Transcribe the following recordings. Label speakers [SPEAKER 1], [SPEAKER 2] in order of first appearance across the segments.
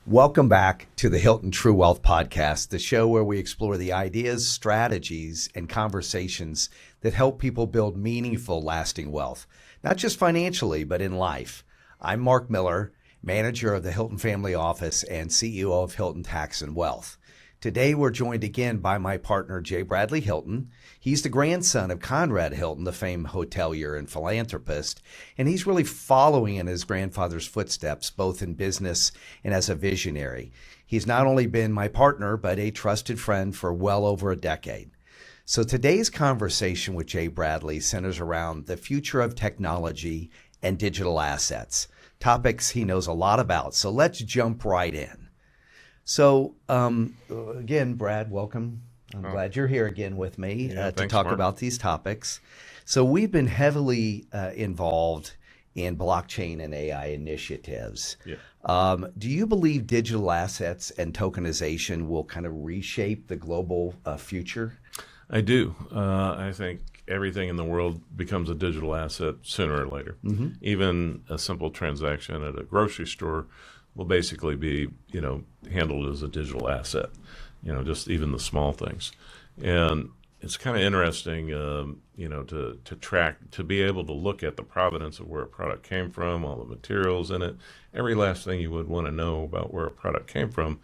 [SPEAKER 1] Welcome back to the Hilton TrueWealth podcast, the show where we explore the ideas, strategies, and conversations that help people build meaningful, lasting wealth, not just financially, but in life. I'm Mark Miller, manager of the Hilton Family Office and CEO of Hilton Tax and Wealth. Today, we're joined again by my partner, J. Bradley Hilton. He's the grandson of Conrad Hilton, the famed hotelier and philanthropist, and he's really following in his grandfather's footsteps, both in business and as a visionary. He's not only been my partner, but a trusted friend for well over a decade. So today's conversation with J. Bradley centers around the future of technology and digital assets, topics he knows a lot about. So let's jump right in. So again, Brad, welcome. I'm glad you're here again with me to talk
[SPEAKER 2] Mark.
[SPEAKER 1] about these topics. So we've been heavily involved in blockchain and AI initiatives.
[SPEAKER 2] Yeah.
[SPEAKER 1] Do you believe digital assets and tokenization will kind of reshape the global future?
[SPEAKER 2] I do. I think everything in the world becomes a digital asset sooner or later.
[SPEAKER 1] Mm-hmm.
[SPEAKER 2] Even a simple transaction at a grocery store will basically be, handled as a digital asset. Just even the small things. And it's kind of interesting, to track, to be able to look at the provenance of where a product came from, all the materials in it, every last thing you would want to know about where a product came from.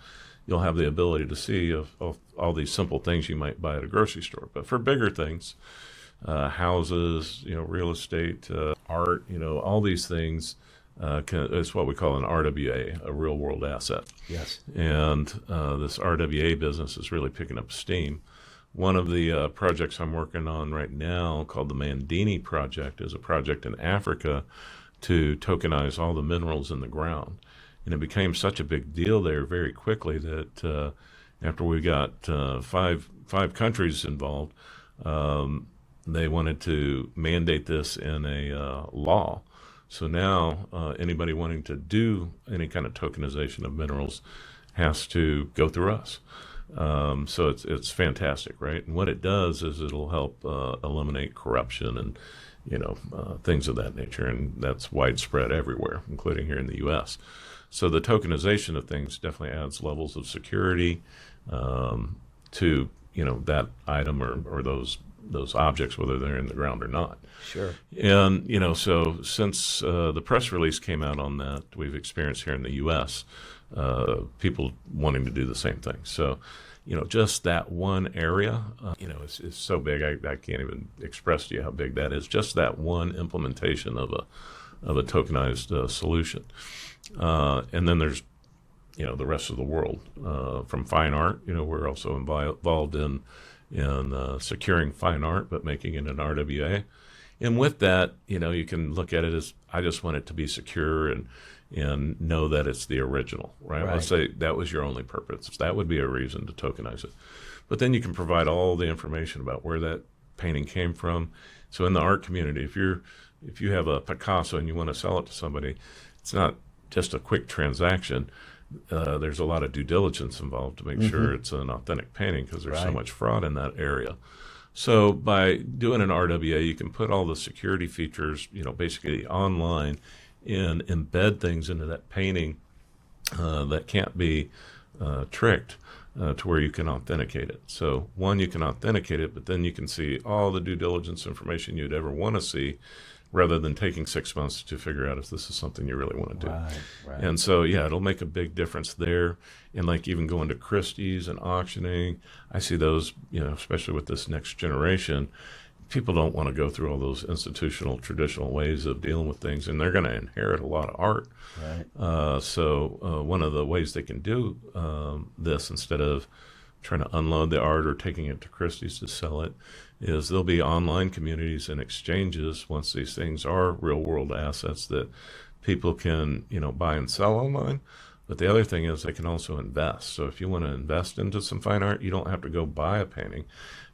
[SPEAKER 2] You'll have the ability to see of all these simple things you might buy at a grocery store. But for bigger things, houses, real estate, art, all these things, it's what we call an RWA, a real world asset.
[SPEAKER 1] Yes.
[SPEAKER 2] And this RWA business is really picking up steam. One of the projects I'm working on right now, called the Mandini Project, is a project in Africa to tokenize all the minerals in the ground. And it became such a big deal there very quickly that after we got five countries involved, they wanted to mandate this in a law. So now anybody wanting to do any kind of tokenization of minerals has to go through us. So it's fantastic, right? And what it does is it'll help eliminate corruption and things of that nature, and that's widespread everywhere, including here in the U.S. So the tokenization of things definitely adds levels of security to that item or those objects, whether they're in the ground or not.
[SPEAKER 1] Sure.
[SPEAKER 2] And so since the press release came out on that, we've experienced here in the U.S. People wanting to do the same thing. So just that one area, is so big. I can't even express to you how big that is. Just that one implementation of a tokenized solution. And then there's, the rest of the world, from fine art. We're also involved in securing fine art, but making it an RWA. And with that, you can look at it as, I just want it to be secure and know that it's the original, right? Let's say that was your only purpose. That would be a reason to tokenize it. But then you can provide all the information about where that painting came from. So in the art community, if you have a Picasso and you want to sell it to somebody, it's not just a quick transaction. There's a lot of due diligence involved to make sure it's an authentic painting, because there's so much fraud in that area. So by doing an RWA, you can put all the security features, basically online, and embed things into that painting that can't be tricked to where you can authenticate it. So one, you can authenticate it, but then you can see all the due diligence information you'd ever want to see, rather than taking 6 months to figure out if this is something you really want to do.
[SPEAKER 1] Right.
[SPEAKER 2] And so, it'll make a big difference there. And like even going to Christie's and auctioning, I see those, especially with this next generation, people don't want to go through all those institutional, traditional ways of dealing with things, and they're going to inherit a lot of art.
[SPEAKER 1] Right.
[SPEAKER 2] So one of the ways they can do this, instead of trying to unload the art or taking it to Christie's to sell it, is there'll be online communities and exchanges once these things are real world assets that people can, buy and sell online. But the other thing is they can also invest. So if you want to invest into some fine art, you don't have to go buy a painting.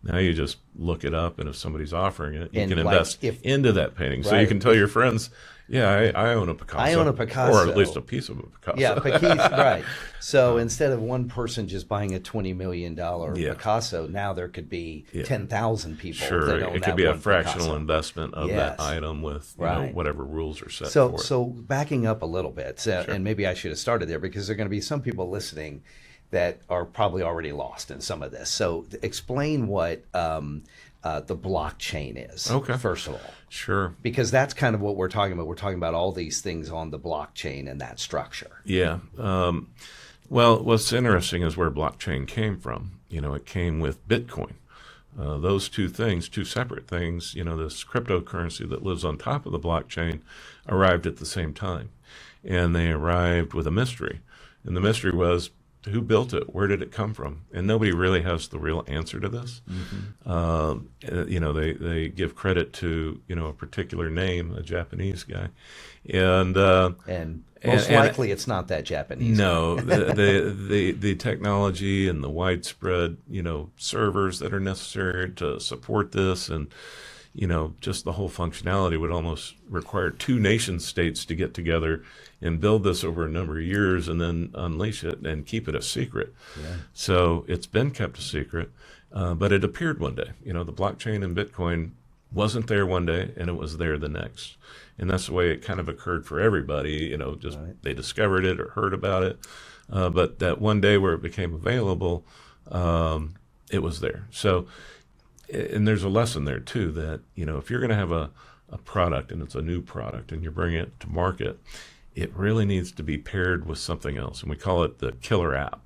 [SPEAKER 2] Now you just look it up, and if somebody's offering it, you
[SPEAKER 1] And
[SPEAKER 2] can
[SPEAKER 1] like
[SPEAKER 2] invest into that painting. So you
[SPEAKER 1] Right.
[SPEAKER 2] can tell your friends, yeah, I own a Picasso.
[SPEAKER 1] I own a Picasso.
[SPEAKER 2] Or at least a piece of a Picasso.
[SPEAKER 1] Yeah, right. So instead of one person just buying a $20 million
[SPEAKER 2] Yeah.
[SPEAKER 1] Picasso, now there could be
[SPEAKER 2] Yeah.
[SPEAKER 1] 10,000 people
[SPEAKER 2] Sure,
[SPEAKER 1] that own
[SPEAKER 2] it
[SPEAKER 1] that
[SPEAKER 2] could be a
[SPEAKER 1] one
[SPEAKER 2] fractional
[SPEAKER 1] Picasso.
[SPEAKER 2] investment of
[SPEAKER 1] Yes.
[SPEAKER 2] that item with you know,
[SPEAKER 1] Right.
[SPEAKER 2] whatever rules are set
[SPEAKER 1] So,
[SPEAKER 2] for it.
[SPEAKER 1] so backing up a little bit, and maybe I should have started there because there are going to be some people listening that are probably already lost in some of this. So explain what the blockchain is,
[SPEAKER 2] Okay.
[SPEAKER 1] first of all.
[SPEAKER 2] Sure.
[SPEAKER 1] Because that's kind of what we're talking about. We're talking about all these things on the blockchain and that structure.
[SPEAKER 2] Yeah. Well, what's interesting is where blockchain came from. You know, it came with Bitcoin. Those two things, two separate things, you know, this cryptocurrency that lives on top of the blockchain arrived at the same time. And they arrived with a mystery. And the mystery was, who built it? Where did it come from? And nobody really has the real answer to this. You know, they give credit to, you know, a particular name, a Japanese guy. And
[SPEAKER 1] Most likely it's not that Japanese.
[SPEAKER 2] no, the technology and the widespread, you know, servers that are necessary to support this, and you know, just the whole functionality would almost require two nation states to get together and build this over a number of years and then unleash it and keep it a secret.
[SPEAKER 1] Yeah.
[SPEAKER 2] So it's been kept a secret, but it appeared one day. You know, the blockchain and Bitcoin wasn't there one day and it was there the next. And that's the way it kind of occurred for everybody. You know, just they discovered it or heard about it. But that one day where it became available, it was there. So, and there's a lesson there too, that, you know, if you're going to have a product and it's a new product and you're bringing it to market, it really needs to be paired with something else. And we call it the killer app,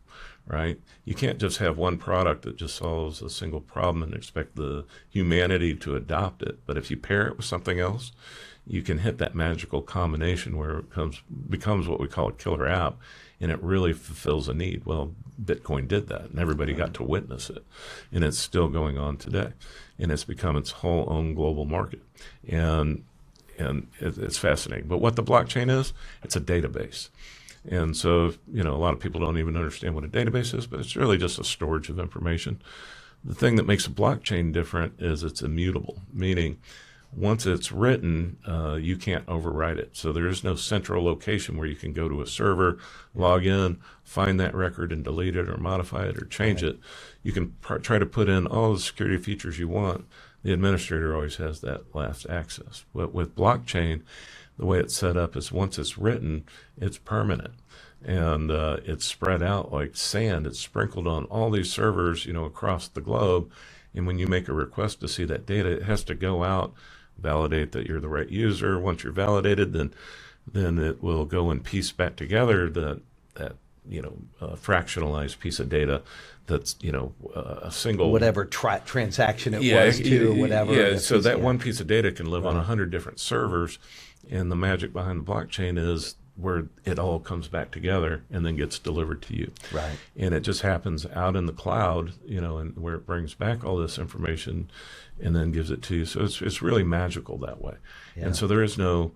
[SPEAKER 2] right? You can't just have one product that just solves a single problem and expect the humanity to adopt it. But if you pair it with something else, you can hit that magical combination where it becomes what we call a killer app, and it really fulfills a need. Well, Bitcoin did that, and everybody got to witness it, and it's still going on today, and it's become its whole own global market, and it's fascinating. But what the blockchain is, it's a database. And so, you know, a lot of people don't even understand what a database is, but it's really just a storage of information. The thing that makes a blockchain different is it's immutable, meaning once it's written, you can't overwrite it. So there is no central location where you can go to a server, log in, find that record and delete it or modify it or change it. You can try to put in all the security features you want. The administrator always has that last access. But with blockchain, the way it's set up is once it's written, it's permanent. And it's spread out like sand. It's sprinkled on all these servers, you know, across the globe. And when you make a request to see that data, it has to go out, validate that you're the right user. Once you're validated, then it will go and piece back together that you know, fractionalized piece of data that's, you know, a single
[SPEAKER 1] whatever transaction it was to, or whatever.
[SPEAKER 2] Yeah, so that one piece of data can live on 100 different servers, and the magic behind the blockchain is where it all comes back together and then gets delivered to you.
[SPEAKER 1] Right.
[SPEAKER 2] And it just happens out in the cloud, you know, and where it brings back all this information and then gives it to you. So it's really magical that way.
[SPEAKER 1] Yeah.
[SPEAKER 2] And so there is no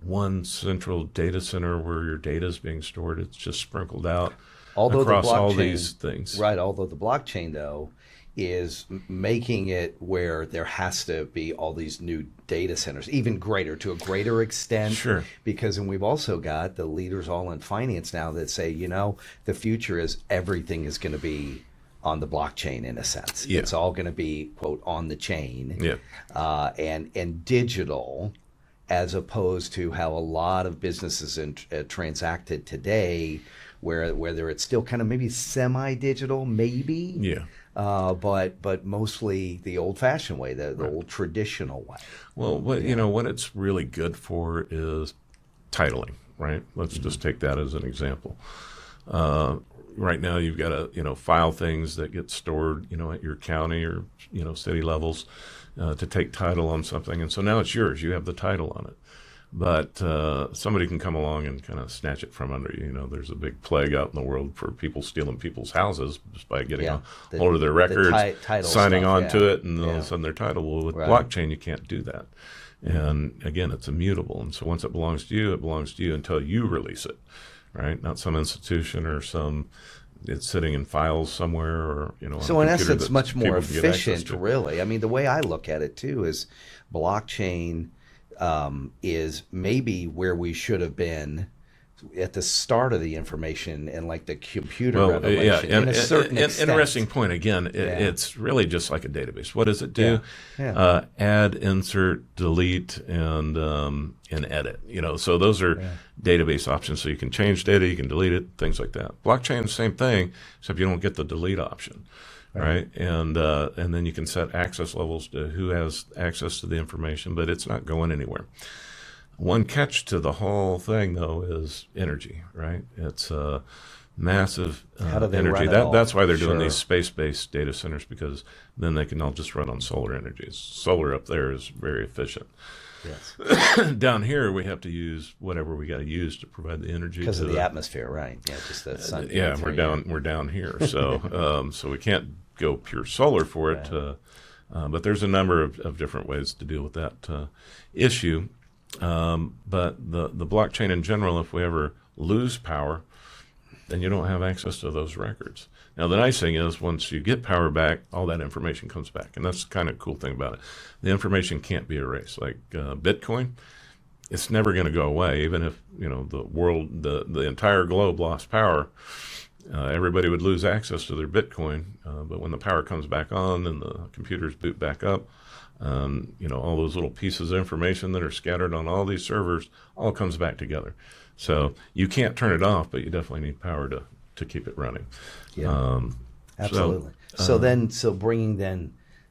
[SPEAKER 2] one central data center where your data is being stored. It's just sprinkled out across all these things.
[SPEAKER 1] Right. Although the blockchain, though, is making it where there has to be all these new data centers, even greater, to a greater extent.
[SPEAKER 2] Sure.
[SPEAKER 1] Because, and we've also got the leaders all in finance now that say, you know, the future is everything is going to be on the blockchain in a sense.
[SPEAKER 2] Yeah.
[SPEAKER 1] It's all going to be, quote, on the chain.
[SPEAKER 2] Yeah.
[SPEAKER 1] And digital, as opposed to how a lot of businesses transacted today, where it's still kind of maybe semi-digital, maybe.
[SPEAKER 2] Yeah.
[SPEAKER 1] But mostly the old-fashioned way, the old traditional way.
[SPEAKER 2] Well, you know, what it's really good for is titling, right? Let's just take that as an example. Right now, you've got to, you know, file things that get stored, you know, at your county or, you know, city levels to take title on something. And so now it's yours. You have the title on it. But somebody can come along and kind of snatch it from under you. You know, there's a big plague out in the world for people stealing people's houses just by getting a hold of their records, signing on to it, and all of a sudden their title. Well, with blockchain, you can't do that. And again, it's immutable. And so once it belongs to you, it belongs to you until you release it, right? Not some institution or some it's sitting in files somewhere, or on
[SPEAKER 1] So
[SPEAKER 2] a
[SPEAKER 1] in
[SPEAKER 2] computer
[SPEAKER 1] essence,
[SPEAKER 2] that
[SPEAKER 1] much more
[SPEAKER 2] people can get access
[SPEAKER 1] efficient,
[SPEAKER 2] to.
[SPEAKER 1] really. I mean, the way I look at it too is blockchain is maybe where we should have been at the start of the information and like the computer
[SPEAKER 2] Well,
[SPEAKER 1] revolution
[SPEAKER 2] yeah,
[SPEAKER 1] in a certain extent.
[SPEAKER 2] interesting point. Again,
[SPEAKER 1] Yeah.
[SPEAKER 2] it's really just like a database. What does it do?
[SPEAKER 1] Yeah.
[SPEAKER 2] Add, insert, delete, and edit. So those are database options. So you can change data, you can delete it, things like that. Blockchain, same thing, except you don't get the delete option, right? And then you can set access levels to who has access to the information, but it's not going anywhere. One catch to the whole thing, though, is energy, right? It's massive
[SPEAKER 1] How do they
[SPEAKER 2] energy.
[SPEAKER 1] run it all?
[SPEAKER 2] That's why they're doing
[SPEAKER 1] Sure.
[SPEAKER 2] these space-based data centers, because then they can all just run on solar energy. Solar up there is very efficient.
[SPEAKER 1] Yes.
[SPEAKER 2] Down here, we have to use whatever we got to use to provide the energy
[SPEAKER 1] Because
[SPEAKER 2] to
[SPEAKER 1] of the atmosphere, right? Yeah, just the sun.
[SPEAKER 2] yeah, we're down here, so so we can't go pure solar for it. But there's a number of different ways to deal with that issue. But the blockchain in general, if we ever lose power, then you don't have access to those records. Now, the nice thing is once you get power back, all that information comes back. And that's the kind of cool thing about it. The information can't be erased. Like Bitcoin, it's never going to go away. Even if, the world, the entire globe lost power, everybody would lose access to their Bitcoin. But when the power comes back on and the computers boot back up, all those little pieces of information that are scattered on all these servers all comes back together. So you can't turn it off, but you definitely need power to keep it running.
[SPEAKER 1] Yeah, absolutely.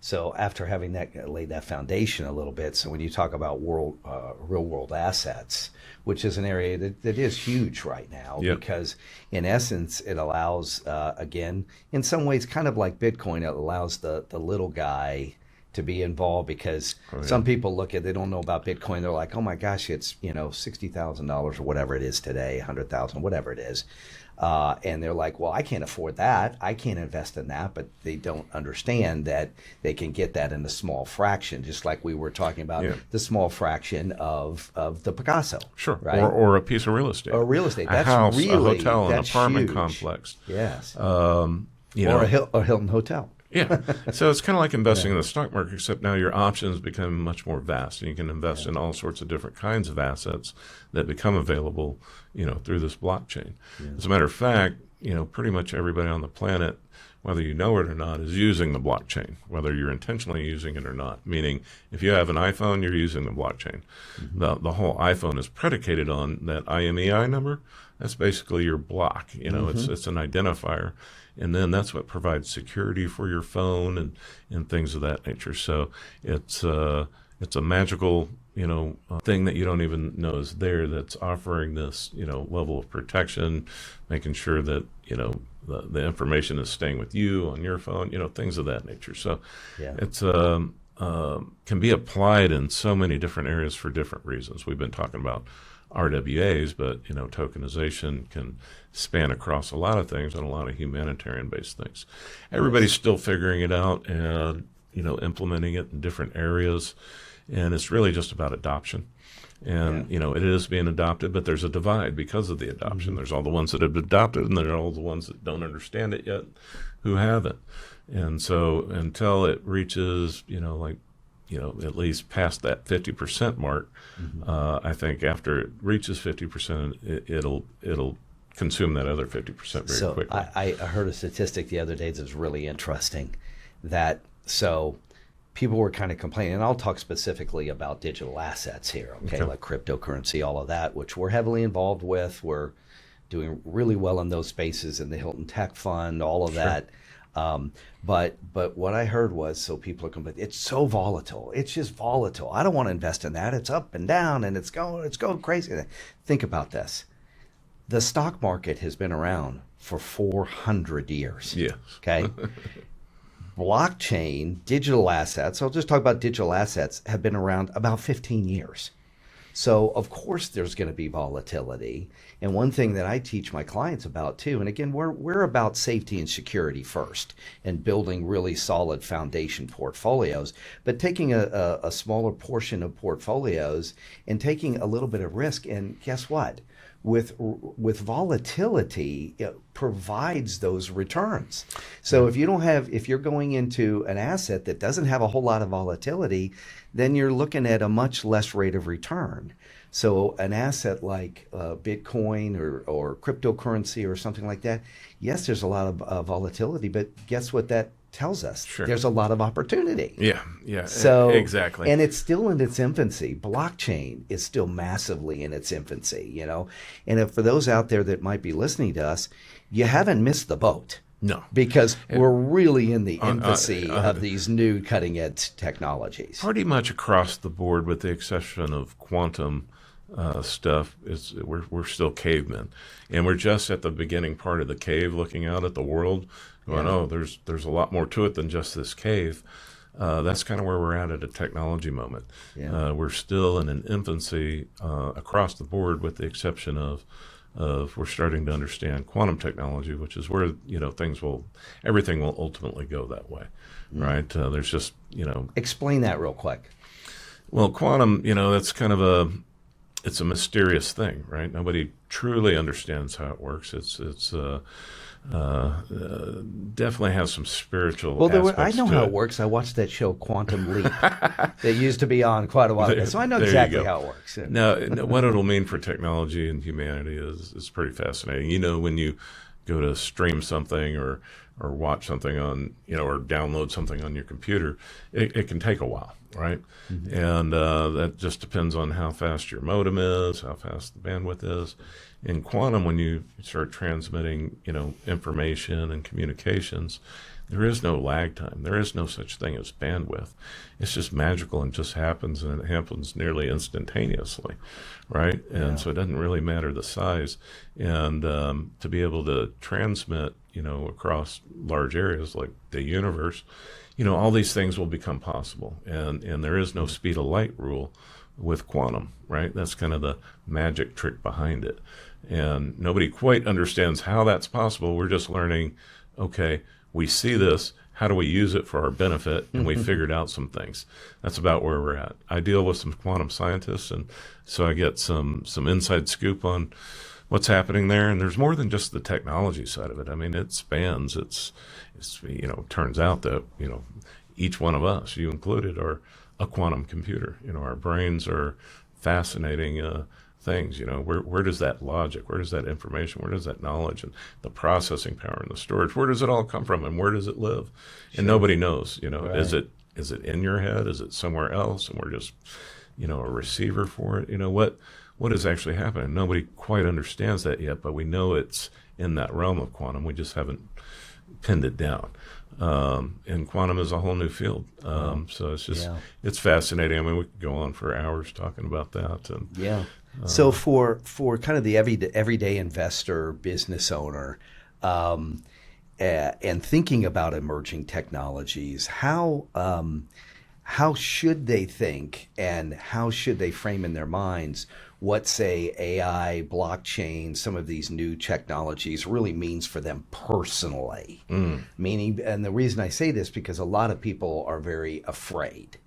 [SPEAKER 1] So after having that laid that foundation a little bit, so when you talk about real world assets, which is an area that is huge right now,
[SPEAKER 2] Yep.
[SPEAKER 1] because in essence it allows, again, in some ways kind of like Bitcoin, it allows the little guy to be involved, because some people they don't know about Bitcoin. They're like, oh my gosh, it's $60,000 or whatever it is today, 100,000, whatever it is. And they're like, well, I can't afford that. I can't invest in that. But they don't understand that they can get that in a small fraction, just like we were talking about the small fraction of the Picasso.
[SPEAKER 2] Sure.
[SPEAKER 1] Right?
[SPEAKER 2] Or a piece of real estate.
[SPEAKER 1] Or real estate.
[SPEAKER 2] A house,
[SPEAKER 1] really,
[SPEAKER 2] a hotel, an
[SPEAKER 1] that's
[SPEAKER 2] apartment
[SPEAKER 1] huge.
[SPEAKER 2] complex.
[SPEAKER 1] Yes.
[SPEAKER 2] Or
[SPEAKER 1] a Hilton hotel.
[SPEAKER 2] Yeah. So it's kind of like investing in the stock market, except now your options become much more vast, and you can invest in all sorts of different kinds of assets that become available, through this blockchain. Yeah. As a matter of fact, pretty much everybody on the planet, whether you know it or not, is using the blockchain, whether you're intentionally using it or not. Meaning, if you have an iPhone, you're using the blockchain. Mm-hmm. The whole iPhone is predicated on that IMEI number. That's basically your block. It's an identifier. And then that's what provides security for your phone and things of that nature. So it's a magical, thing that you don't even know is there, that's offering this, level of protection, making sure that, the information is staying with you on your phone, things of that nature. So it's can be applied in so many different areas for different reasons. We've been talking about RWAs, but tokenization can span across a lot of things and a lot of humanitarian-based things. Everybody's still figuring it out and implementing it in different areas, and it's really just about adoption. And it is being adopted, but there's a divide because of the adoption. Mm-hmm. There's all the ones that have adopted, and there are all the ones that don't understand it yet, who haven't. And so until it reaches, at least past that 50% mark, mm-hmm. I think after it reaches 50%, it'll consume that other 50% very quickly.
[SPEAKER 1] I heard a statistic the other day that was really interesting, that people were kind of complaining, and I'll talk specifically about digital assets here, okay, like cryptocurrency, all of that, which we're heavily involved with. We're doing really well in those spaces in the Hilton Tech Fund, all of that. But what I heard was, people are complaining, it's so volatile. It's just volatile. I don't want to invest in that. It's up and down, and it's going crazy. Think about this. The stock market has been around for 400 years.
[SPEAKER 2] Yes.
[SPEAKER 1] Okay. Blockchain, digital assets, I'll just talk about digital assets, have been around about 15 years. So, of course, there's going to be volatility. And one thing that I teach my clients about, too, and again, we're about safety and security first and building really solid foundation portfolios, but taking a smaller portion of portfolios and taking a little bit of risk. And guess what? With volatility, provides those returns. So if you're going into an asset that doesn't have a whole lot of volatility, then you're looking at a much less rate of return. So an asset like Bitcoin or cryptocurrency or something like that, yes, there's a lot of volatility, but guess what that tells us?
[SPEAKER 2] Sure.
[SPEAKER 1] There's a lot of opportunity.
[SPEAKER 2] Yeah.
[SPEAKER 1] So
[SPEAKER 2] exactly.
[SPEAKER 1] And it's still in its infancy. Blockchain is still massively in its infancy, And if, for those out there that might be listening to us, you haven't missed the boat.
[SPEAKER 2] No.
[SPEAKER 1] Because we're really in the infancy of these new cutting edge technologies.
[SPEAKER 2] Pretty much across the board, with the exception of quantum stuff, we're still cavemen, and we're just at the beginning part of the cave, looking out at the world, going, "Oh, there's a lot more to it than just this cave." That's kind of where we're at a technology moment.
[SPEAKER 1] Yeah.
[SPEAKER 2] We're still in an infancy across the board, with the exception of we're starting to understand quantum technology, which is where everything will ultimately go that way, right? There's just
[SPEAKER 1] Explain that real quick.
[SPEAKER 2] Well, quantum, that's kind of it's a mysterious thing, right? Nobody truly understands how it works. It's definitely has some spiritual aspects
[SPEAKER 1] I know
[SPEAKER 2] to
[SPEAKER 1] how
[SPEAKER 2] it.
[SPEAKER 1] it works. I watched that show Quantum Leap that used to be on quite a while ago, so I know
[SPEAKER 2] There you
[SPEAKER 1] exactly
[SPEAKER 2] go.
[SPEAKER 1] how it works.
[SPEAKER 2] Now, what it'll mean for technology and humanity is pretty fascinating. When you go to stream something or watch something on, or download something on your computer, it can take a while, right? Mm-hmm. And that just depends on how fast your modem is, how fast the bandwidth is. In quantum, when you start transmitting, information and communications, there is no lag time. There is no such thing as bandwidth. It's just magical and just happens, and it happens nearly instantaneously, right? And so it doesn't really matter the size. And to be able to transmit, across large areas like the universe, all these things will become possible. And there is no speed of light rule with quantum, right? That's kind of the magic trick behind it. And nobody quite understands how that's possible. We're just learning, okay, we see this, how do we use it for our benefit? And we figured out some things. That's about where we're at. I deal with some quantum scientists, and so I get some inside scoop on what's happening there. And there's more than just the technology side of it. I mean, it spans. It's turns out that, each one of us, you included, are a quantum computer. Our brains are fascinating things. Where does that logic, where does that information, where does that knowledge and the processing power and the storage, where does it all come from, and where does it live? Sure. And nobody knows. Right. Is it in your head? Is it somewhere else? And we're just a receiver for it. What is actually happening? Nobody quite understands that yet, but we know it's in that realm of quantum. We just haven't pinned it down. And quantum is a whole new field. So it's just it's fascinating. I mean, we could go on for hours talking about that. And
[SPEAKER 1] so for kind of the everyday investor, business owner, and thinking about emerging technologies, how should they think, and how should they frame in their minds what, say, AI, blockchain, some of these new technologies really means for them personally? Meaning, and the reason I say this, because a lot of people are very afraid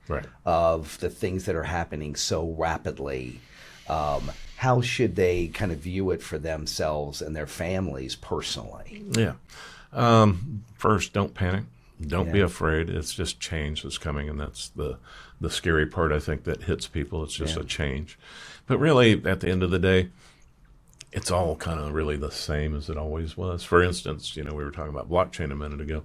[SPEAKER 1] of the things that are happening so rapidly. How should they kind of view it for themselves and their families personally?
[SPEAKER 2] Yeah. First, don't panic. Don't be afraid. It's just change that's coming, and that's the scary part, I think, that hits people. It's just a change. But really, at the end of the day, it's all kind of really the same as it always was. For instance, we were talking about blockchain a minute ago.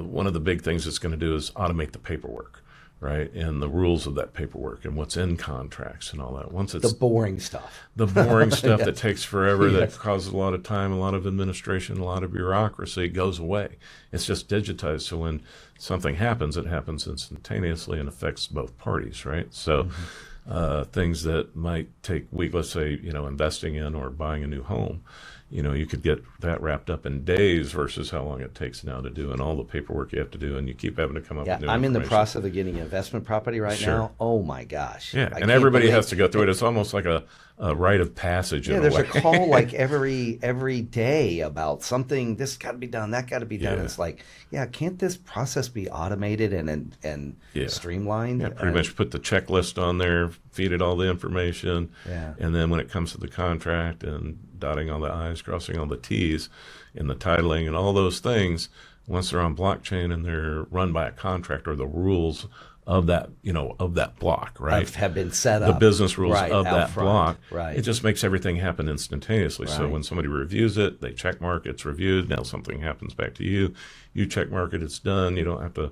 [SPEAKER 2] One of the big things it's going to do is automate the paperwork, right? And the rules of that paperwork and what's in contracts and all that. Once it's
[SPEAKER 1] the boring stuff.
[SPEAKER 2] The boring stuff that takes forever, that causes a lot of time, a lot of administration, a lot of bureaucracy, goes away. It's just digitized. So when something happens, it happens instantaneously and affects both parties, right? So things that might take weeks, let's say, investing in or buying a new home, you could get that wrapped up in days versus how long it takes now to do, and all the paperwork you have to do, and you keep having to come up with new
[SPEAKER 1] I'm in the
[SPEAKER 2] information.
[SPEAKER 1] process of getting an investment property right now. Oh my gosh.
[SPEAKER 2] Yeah, and everybody has to go through it. It's almost like a rite of passage in a way.
[SPEAKER 1] There's a call like every day about something, this got to be done, that got to be done. It's like, can't this process be automated and streamlined?
[SPEAKER 2] Yeah, pretty much put the checklist on there, feed it all the information, and then when it comes to the contract and dotting all the I's, crossing all the T's in the titling and all those things, once they're on blockchain and they're run by a contractor, the rules of that, of that block, right?
[SPEAKER 1] Have been set
[SPEAKER 2] The
[SPEAKER 1] up.
[SPEAKER 2] business rules
[SPEAKER 1] Right,
[SPEAKER 2] of
[SPEAKER 1] out
[SPEAKER 2] that
[SPEAKER 1] front.
[SPEAKER 2] block.
[SPEAKER 1] Right.
[SPEAKER 2] It just makes everything happen instantaneously. So
[SPEAKER 1] Right.
[SPEAKER 2] when somebody reviews it, they check mark, it's reviewed. Now something happens back to you. You check mark it, it's done. You don't have to,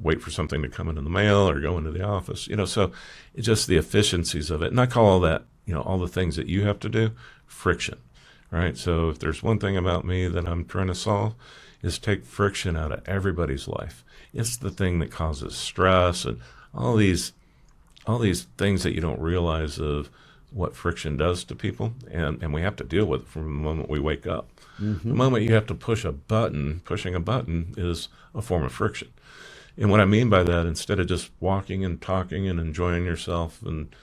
[SPEAKER 2] wait for something to come into the mail or go into the office. So it's just the efficiencies of it. And I call all that, all the things that you have to do, friction, right? So if there's one thing about me that I'm trying to solve, is take friction out of everybody's life. It's the thing that causes stress and all these things that you don't realize of what friction does to people, and we have to deal with it from the moment we wake up. Mm-hmm. The moment you have to pushing a button is a form of friction. And what I mean by that, instead of just walking and talking and enjoying yourself and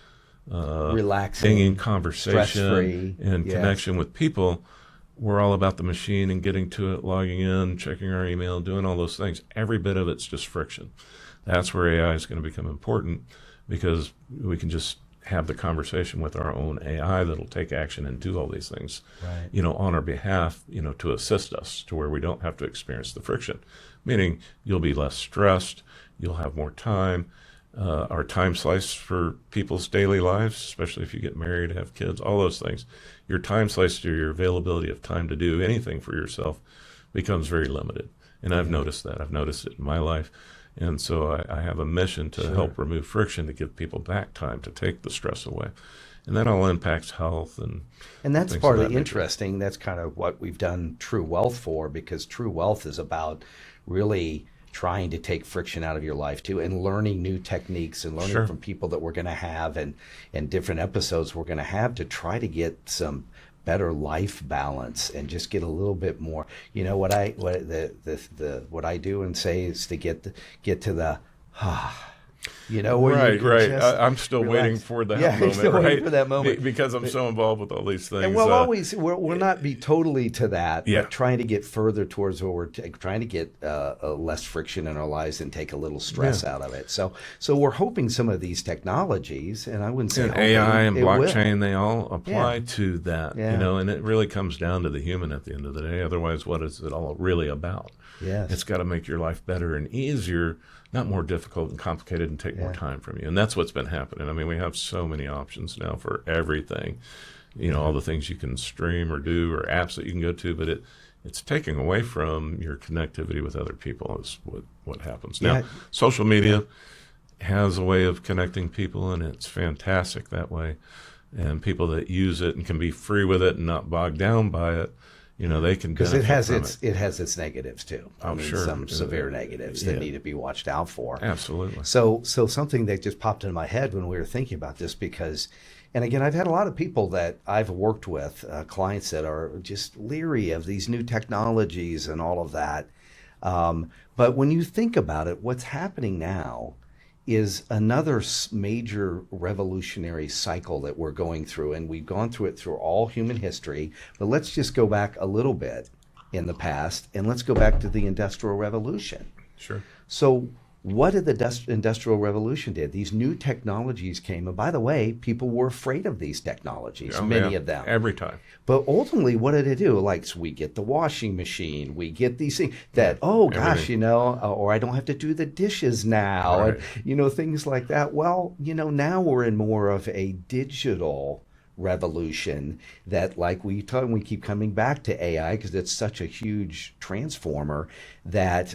[SPEAKER 1] relaxing,
[SPEAKER 2] being in conversation
[SPEAKER 1] stress-free,
[SPEAKER 2] and
[SPEAKER 1] yes.
[SPEAKER 2] connection with people, we're all about the machine and getting to it, logging in, checking our email, doing all those things. Every bit of it's just friction. That's where AI is going to become important, because we can just have the conversation with our own AI that'll take action and do all these things,
[SPEAKER 1] right.
[SPEAKER 2] On our behalf, to assist us to where we don't have to experience the friction. Meaning you'll be less stressed, you'll have more time. Our time slice for people's daily lives, especially if you get married, have kids, all those things, your time slice to your availability of time to do anything for yourself becomes very limited. And I've noticed that. I've noticed it in my life. And so I have a mission to
[SPEAKER 1] Sure.
[SPEAKER 2] help remove friction, to give people back time, to take the stress away. And that all impacts health and
[SPEAKER 1] that's
[SPEAKER 2] things
[SPEAKER 1] part
[SPEAKER 2] of
[SPEAKER 1] of
[SPEAKER 2] that
[SPEAKER 1] the
[SPEAKER 2] nature.
[SPEAKER 1] interesting. That's kind of what we've done TrueWealth for, because TrueWealth is about really trying to take friction out of your life too, and learning new techniques and learning
[SPEAKER 2] Sure.
[SPEAKER 1] from people that we're going to have and different episodes we're going to have to try to get some better life balance and just get a little bit more. What I do and say is to get to the where you can
[SPEAKER 2] Right.
[SPEAKER 1] just
[SPEAKER 2] I'm still
[SPEAKER 1] relax.
[SPEAKER 2] waiting for that
[SPEAKER 1] Yeah,
[SPEAKER 2] moment,
[SPEAKER 1] still
[SPEAKER 2] right?
[SPEAKER 1] waiting for that moment.
[SPEAKER 2] Because I'm so involved with all these things.
[SPEAKER 1] And we'll not be totally to that,
[SPEAKER 2] Yeah.
[SPEAKER 1] but trying to get further towards where we're trying to get less friction in our lives and take a little stress out of it. So we're hoping some of these technologies, and I wouldn't say
[SPEAKER 2] And
[SPEAKER 1] hoping,
[SPEAKER 2] AI and
[SPEAKER 1] it will.
[SPEAKER 2] blockchain, they all apply
[SPEAKER 1] Yeah.
[SPEAKER 2] to that,
[SPEAKER 1] Yeah.
[SPEAKER 2] and it really comes down to the human at the end of the day. Otherwise, what is it all really about?
[SPEAKER 1] Yes.
[SPEAKER 2] It's got to make your life better and easier, not more difficult and complicated and take more time from you. And that's what's been happening. I mean, we have so many options now for everything, all the things you can stream or do or apps that you can go to, but it's taking away from your connectivity with other people is what happens. Now,
[SPEAKER 1] Yeah.
[SPEAKER 2] social media has a way of connecting people, and it's fantastic that way. And people that use it and can be free with it and not bogged down by it, they can
[SPEAKER 1] Because
[SPEAKER 2] benefit
[SPEAKER 1] it has its negatives too.
[SPEAKER 2] Sure.
[SPEAKER 1] Some severe negatives that need to be watched out for.
[SPEAKER 2] Absolutely.
[SPEAKER 1] So something that just popped into my head when we were thinking about this, because, and again, I've had a lot of people that I've worked with, clients that are just leery of these new technologies and all of that. But when you think about it, what's happening now is another major revolutionary cycle that we're going through, and we've gone through it through all human history. But let's just go back a little bit in the past, and let's go back to the Industrial Revolution.
[SPEAKER 2] Sure.
[SPEAKER 1] So what did the Industrial Revolution did? These new technologies came, and by the way, people were afraid of these technologies, many of them.
[SPEAKER 2] Every time.
[SPEAKER 1] But ultimately, what did it do? Like, so we get the washing machine, we get these things that,
[SPEAKER 2] Everything.
[SPEAKER 1] or I don't have to do the dishes now,
[SPEAKER 2] Right.
[SPEAKER 1] and, things like that. Well, now we're in more of a digital revolution that, like we keep coming back to AI because it's such a huge transformer that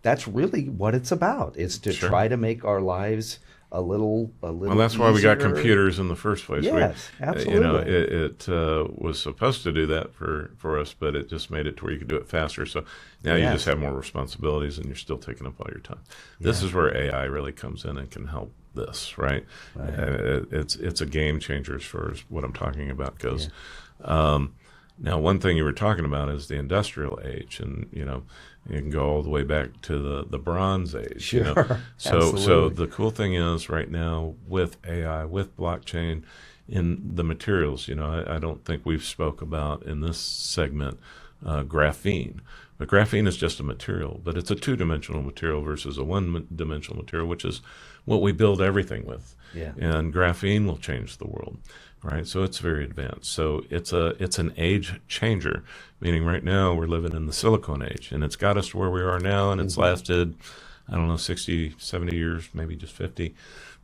[SPEAKER 1] that's really what it's about. It's to
[SPEAKER 2] Sure.
[SPEAKER 1] try to make our lives a little
[SPEAKER 2] Well, that's why we got
[SPEAKER 1] easier.
[SPEAKER 2] computers in the first place.
[SPEAKER 1] Yes, absolutely.
[SPEAKER 2] It was supposed to do that for us, but it just made it to where you could do it faster. So now you
[SPEAKER 1] Yes.
[SPEAKER 2] just have more responsibilities, and you're still taking up all your time. This is where AI really comes in and can help this, right? It's a game changer as far as what I'm talking about goes. Now, one thing you were talking about is the industrial age, and you can go all the way back to the Bronze Age.
[SPEAKER 1] Sure.
[SPEAKER 2] So
[SPEAKER 1] Absolutely.
[SPEAKER 2] the cool thing is right now with AI, with blockchain, in the materials, I don't think we've spoke about in this segment graphene. But graphene is just a material, but it's a two-dimensional material versus a one-dimensional material, which is what we build everything with.
[SPEAKER 1] Yeah.
[SPEAKER 2] And graphene will change the world, right? So it's very advanced. So it's an age changer, meaning right now we're living in the silicone age, and it's got us to where we are now, and it's lasted, I don't know, 60, 70 years, maybe just 50.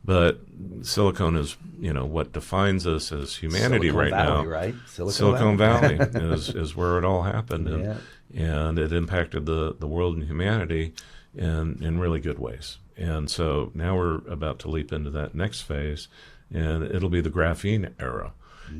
[SPEAKER 2] But silicone is, what defines us as humanity
[SPEAKER 1] Silicon
[SPEAKER 2] right
[SPEAKER 1] Valley,
[SPEAKER 2] now.
[SPEAKER 1] right?
[SPEAKER 2] Silicon Valley is where it all happened,
[SPEAKER 1] Yeah.
[SPEAKER 2] and it impacted the world and humanity in really good ways. And so now we're about to leap into that next phase, and it'll be the graphene era.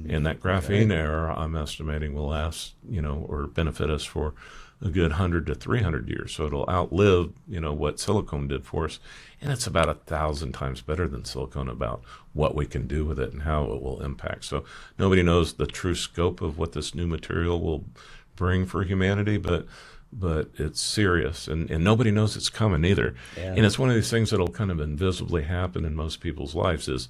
[SPEAKER 2] And that graphene era, I'm estimating, will last, or benefit us for a good 100 to 300 years. So it'll outlive, what silicone did for us. And it's about 1,000 times better than silicone about what we can do with it and how it will impact. So nobody knows the true scope of what this new material will bring for humanity, but it's serious, and nobody knows it's coming either.
[SPEAKER 1] Yeah.
[SPEAKER 2] And it's one of these things that'll kind of invisibly happen in most people's lives is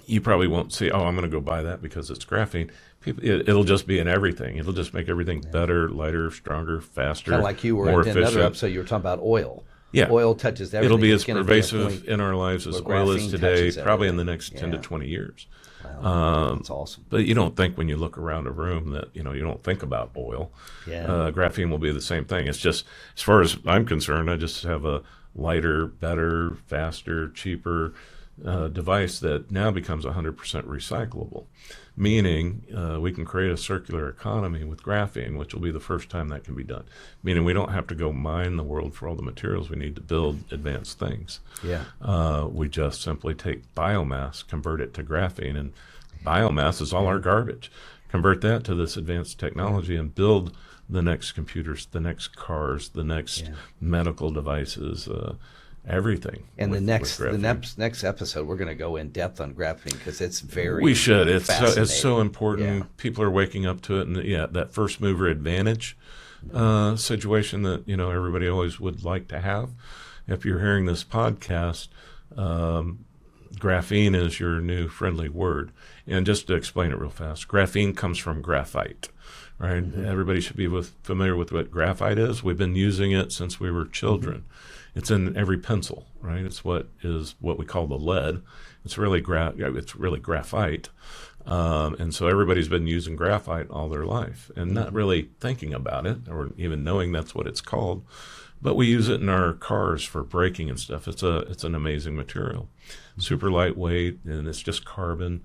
[SPEAKER 2] you probably won't see, oh, I'm going to go buy that because it's graphene. It'll just be in everything. It'll just make everything better, lighter, stronger, faster,
[SPEAKER 1] Kind of like you were
[SPEAKER 2] more
[SPEAKER 1] in
[SPEAKER 2] efficient.
[SPEAKER 1] another episode, you were talking about oil.
[SPEAKER 2] Yeah.
[SPEAKER 1] Oil touches everything.
[SPEAKER 2] It'll be
[SPEAKER 1] It's
[SPEAKER 2] as
[SPEAKER 1] gonna be a
[SPEAKER 2] pervasive
[SPEAKER 1] point
[SPEAKER 2] in our lives as
[SPEAKER 1] where
[SPEAKER 2] oil is
[SPEAKER 1] graphene
[SPEAKER 2] today,
[SPEAKER 1] touches
[SPEAKER 2] probably in the
[SPEAKER 1] everything.
[SPEAKER 2] next 10 to
[SPEAKER 1] Yeah.
[SPEAKER 2] 20 years.
[SPEAKER 1] Wow. That's awesome.
[SPEAKER 2] But you don't think when you look around a room that, you don't think about oil.
[SPEAKER 1] Yeah.
[SPEAKER 2] Graphene will be the same thing. It's just, as far as I'm concerned, I just have a lighter, better, faster, cheaper device that now becomes 100% recyclable, meaning we can create a circular economy with graphene, which will be the first time that can be done, meaning we don't have to go mine the world for all the materials we need to build advanced things.
[SPEAKER 1] Yeah.
[SPEAKER 2] We just simply take biomass, convert it to graphene, and biomass is all our garbage. Convert that to this advanced technology and build the next computers, the next cars, the next medical devices, everything.
[SPEAKER 1] And
[SPEAKER 2] with
[SPEAKER 1] the
[SPEAKER 2] graphene.
[SPEAKER 1] next episode, we're going to go in depth on graphene because it's very
[SPEAKER 2] We should. It's
[SPEAKER 1] fascinating.
[SPEAKER 2] so important.
[SPEAKER 1] Yeah.
[SPEAKER 2] People are waking up to it, and that first mover advantage situation that everybody always would like to have. If you're hearing this podcast, graphene is your new friendly word. And just to explain it real fast, graphene comes from graphite. Right? Everybody should be familiar with what graphite is. We've been using it since we were children. It's in every pencil, right? It's what we call the lead. It's really graphite, and so everybody's been using graphite all their life and not really thinking about it or even knowing that's what it's called. But we use it in our cars for braking and stuff. It's an amazing material, super lightweight, and it's just carbon.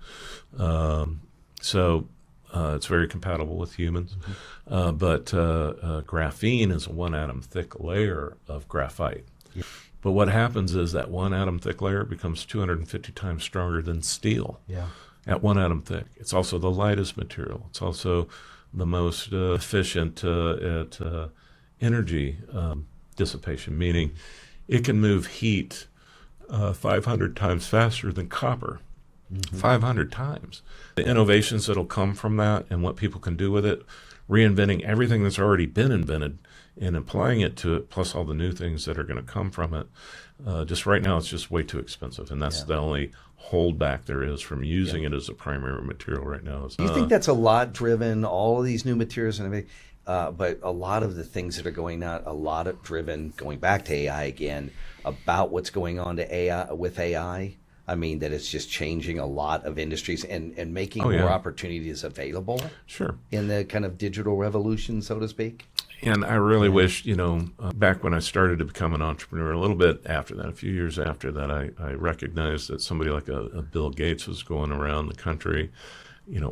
[SPEAKER 2] So it's very compatible with humans. But graphene is a one atom thick layer of graphite.
[SPEAKER 1] Yeah.
[SPEAKER 2] But what happens is that one atom thick layer becomes 250 times stronger than steel at one atom thick. It's also the lightest material. It's also the most efficient at energy dissipation, meaning it can move heat 500 times faster than copper. 500 times. The innovations that'll come from that and what people can do with it, reinventing everything that's already been invented and applying it to it, plus all the new things that are going to come from it. Just right now, it's just way too expensive, and that's the only holdback there is from using it as a primary material right now.
[SPEAKER 1] Do you think that's a lot driven, all of these new materials and everything, but a lot of the things that are going on, a lot of driven, going back to AI again, about what's going on to AI with AI? I mean, that it's just changing a lot of industries and making more opportunities available in the kind of digital revolution, so to speak.
[SPEAKER 2] And I really wish, back when I started to become an entrepreneur, a little bit after that, a few years after that, I recognized that somebody like a Bill Gates was going around the country,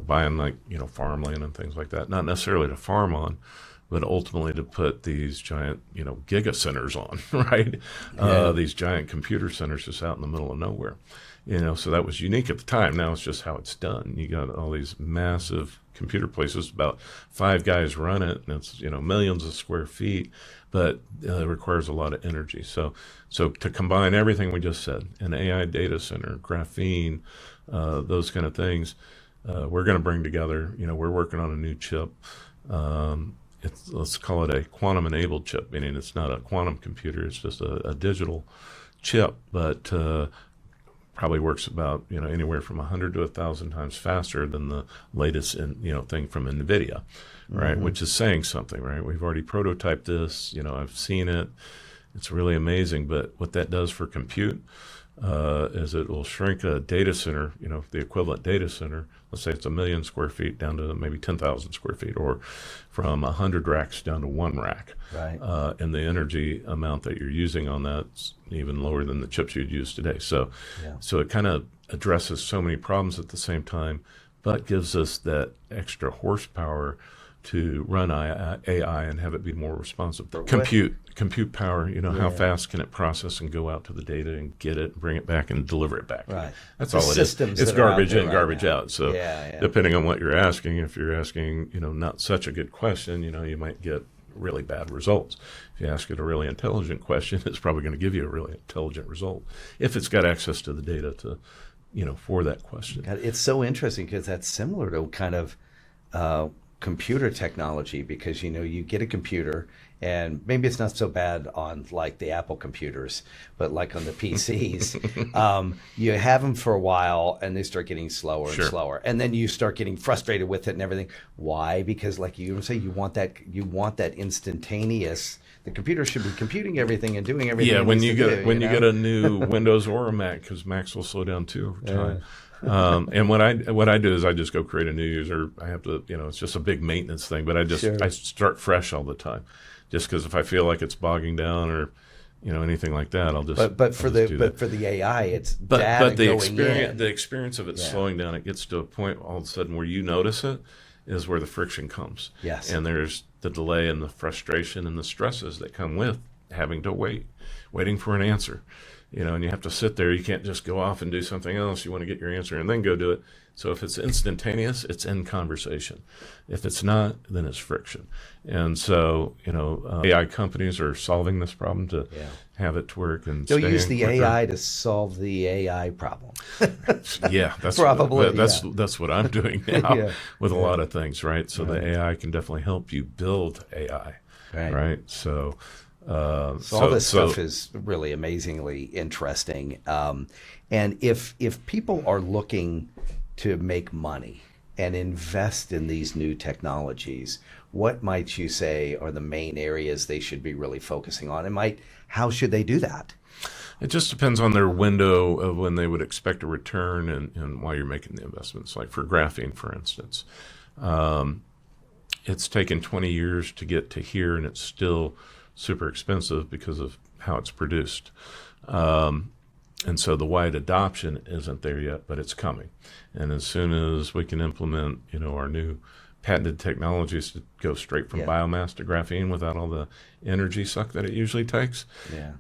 [SPEAKER 2] buying farmland and things like that, not necessarily to farm on, but ultimately to put these giant, giga centers on, right? These giant computer centers just out in the middle of nowhere. So that was unique at the time. Now it's just how it's done. You got all these massive computer places, about 5 guys run it, and it's, millions of square feet, but it requires a lot of energy. So to combine everything we just said, an AI data center, graphene, those kind of things, we're going to bring together, we're working on a new chip. Let's call it a quantum-enabled chip, meaning it's not a quantum computer, it's just a digital chip, but probably works about anywhere from 100 to 1,000 times faster than the latest thing from NVIDIA, right?
[SPEAKER 1] Mm-hmm.
[SPEAKER 2] Which is saying something, right? We've already prototyped this. I've seen it. It's really amazing. But what that does for compute is it will shrink a data center, the equivalent data center. Let's say it's 1 million square feet down to maybe 10,000 square feet, or from 100 racks down to 1 rack.
[SPEAKER 1] Right.
[SPEAKER 2] And the energy amount that you're using on that's even lower than the chips you'd use today. So, so it kind of addresses so many problems at the same time, but gives us that extra horsepower to run AI and have it be more responsive. Compute power, how fast can it process and go out to the data and get it, bring it back and deliver it back.
[SPEAKER 1] Right.
[SPEAKER 2] That's all it is. It's garbage in, garbage out. So depending on what you're asking, if you're asking, not such a good question, you might get really bad results. If you ask it a really intelligent question, it's probably going to give you a really intelligent result if it's got access to the data to, for that question.
[SPEAKER 1] God, it's so interesting because that's similar to kind of computer technology, because you get a computer, and maybe it's not so bad on like the Apple computers, but like on the PCs, you have them for a while and they start getting slower and slower, and then you start getting frustrated with it and everything. Why? Because like you say, you want that instantaneous. The computer should be computing everything and doing everything.
[SPEAKER 2] Yeah, when you get a new Windows or a Mac, because Macs will slow down too over time. And what I do is I just go create a new user. I have to, it's just a big maintenance thing, but I start fresh all the time, just because if I feel like it's bogging down or anything like that, I'll just. But for
[SPEAKER 1] the AI, it's
[SPEAKER 2] but the experience of it slowing down, it gets to a point all of a sudden where you notice it is where the friction comes.
[SPEAKER 1] Yes,
[SPEAKER 2] and there's the delay and the frustration and the stresses that come with having to waiting for an answer. And you have to sit there. You can't just go off and do something else. You want to get your answer and then go do it. So if it's instantaneous, it's in conversation. If it's not, then it's friction. And so, AI companies are solving this problem to have it to work and
[SPEAKER 1] they'll use the AI to solve the AI problem.
[SPEAKER 2] That's
[SPEAKER 1] probably
[SPEAKER 2] that's what I'm doing now with a lot of things, right? So the AI can definitely help you build AI, right? So.
[SPEAKER 1] All this stuff is really amazingly interesting. And if people are looking to make money and invest in these new technologies, what might you say are the main areas they should be really focusing on? And how should they do that?
[SPEAKER 2] It just depends on their window of when they would expect a return and why you're making the investments. Like for graphene, for instance, it's taken 20 years to get to here, and it's still super expensive because of how it's produced. And so the wide adoption isn't there yet, but it's coming. And as soon as we can implement, our new patented technologies to go straight from biomass to graphene without all the energy suck that it usually takes,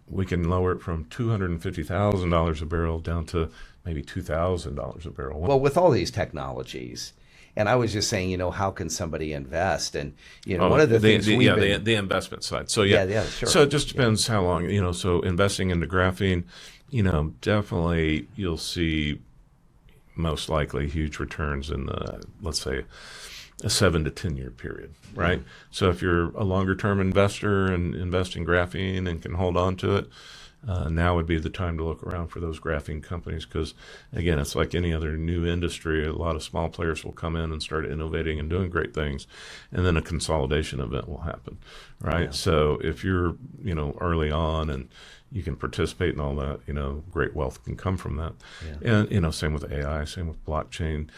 [SPEAKER 2] we can lower it from $250,000 a barrel down to maybe $2,000 a barrel.
[SPEAKER 1] Well, with all these technologies, and I was just saying, how can somebody invest? And one of the things
[SPEAKER 2] the investment side. So sure. So it just depends how long. So investing into graphene, definitely you'll see most likely huge returns in the, let's say, a 7 to 10 year period, right? So if you're a longer term investor and invest in graphene and can hold on to it, now would be the time to look around for those graphene companies, because again, it's like any other new industry. A lot of small players will come in and start innovating and doing great things, and then a consolidation event will happen, right? So if you're early on and you can participate in all that, great wealth can come from that. And same with AI, same with blockchain.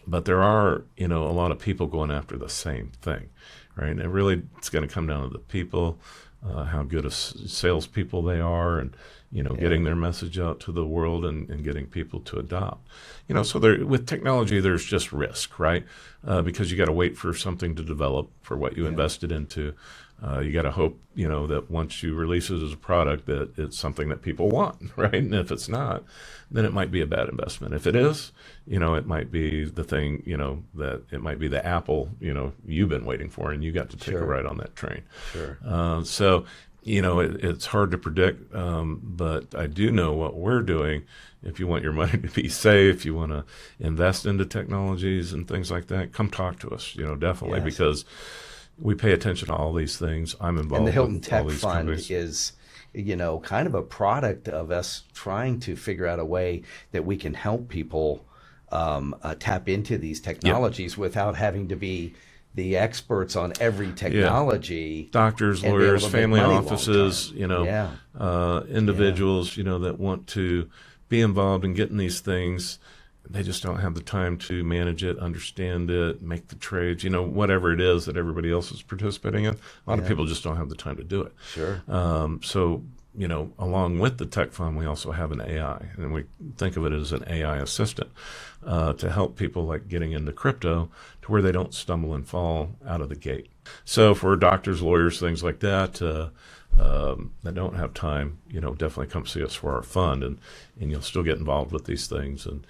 [SPEAKER 2] But there are a lot of people going after the same thing, right? And it's going to come down to the people. How good of salespeople they are, and getting their message out to the world and getting people to adopt. So with technology, there's just risk, right? Because you got to wait for something to develop for what you invested into. You got to hope, that once you release it as a product, that it's something that people want, right? And if it's not, then it might be a bad investment. If it is, it might be the thing, that it might be the Apple, you've been waiting for, and you got to take a ride on that train. So, it's hard to predict, but I do know what we're doing. If you want your money to be safe, you want to invest into technologies and things like that, come talk to us, definitely, because we pay attention to all these things. I'm involved.
[SPEAKER 1] And the Hilton
[SPEAKER 2] with all
[SPEAKER 1] Tech
[SPEAKER 2] these
[SPEAKER 1] Fund
[SPEAKER 2] companies.
[SPEAKER 1] kind of a product of us trying to figure out a way that we can help people tap into these technologies without having to be the experts on every technology.
[SPEAKER 2] Doctors,
[SPEAKER 1] and be able
[SPEAKER 2] lawyers,
[SPEAKER 1] to make
[SPEAKER 2] family
[SPEAKER 1] money
[SPEAKER 2] offices,
[SPEAKER 1] long-term.
[SPEAKER 2] individuals, that want to be involved in getting these things. They just don't have the time to manage it, understand it, make the trades, whatever it is that everybody else is participating in. A lot of people just don't have the time to do it.
[SPEAKER 1] Sure.
[SPEAKER 2] So, along with the tech fund, we also have an AI, and we think of it as an AI assistant to help people like getting into crypto to where they don't stumble and fall out of the gate. So for doctors, lawyers, things like that, that don't have time, definitely come see us for our fund, and you'll still get involved with these things, and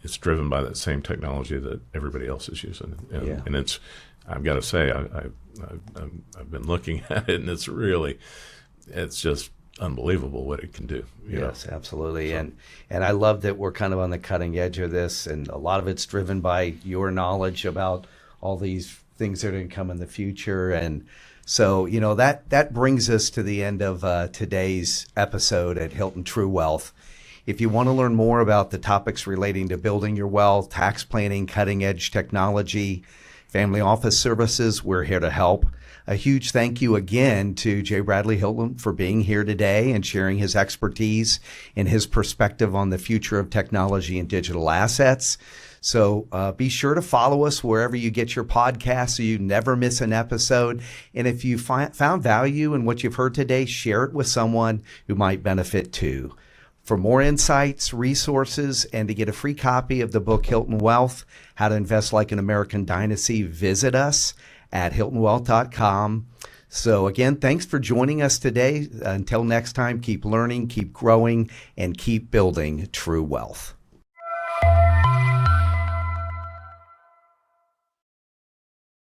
[SPEAKER 2] it's driven by that same technology that everybody else is using, and it's, I've got to say, I've been looking at it, and it's just unbelievable what it can do.
[SPEAKER 1] Yes, absolutely. So, and I love that we're kind of on the cutting edge of this, and a lot of it's driven by your knowledge about all these things that are going to come in the future. And so, that brings us to the end of today's episode at Hilton TrueWealth. If you want to learn more about the topics relating to building your wealth, tax planning, cutting edge technology, family office services, we're here to help. A huge thank you again to J. Bradley Hilton for being here today and sharing his expertise and his perspective on the future of technology and digital assets. So be sure to follow us wherever you get your podcasts so you never miss an episode. And if you found value in what you've heard today, share it with someone who might benefit too. For more insights, resources, and to get a free copy of the book Hilton Wealth, How to Invest Like an American Dynasty, visit us at hiltonwealth.com. So again, thanks for joining us today. Until next time, keep learning, keep growing, and keep building true wealth.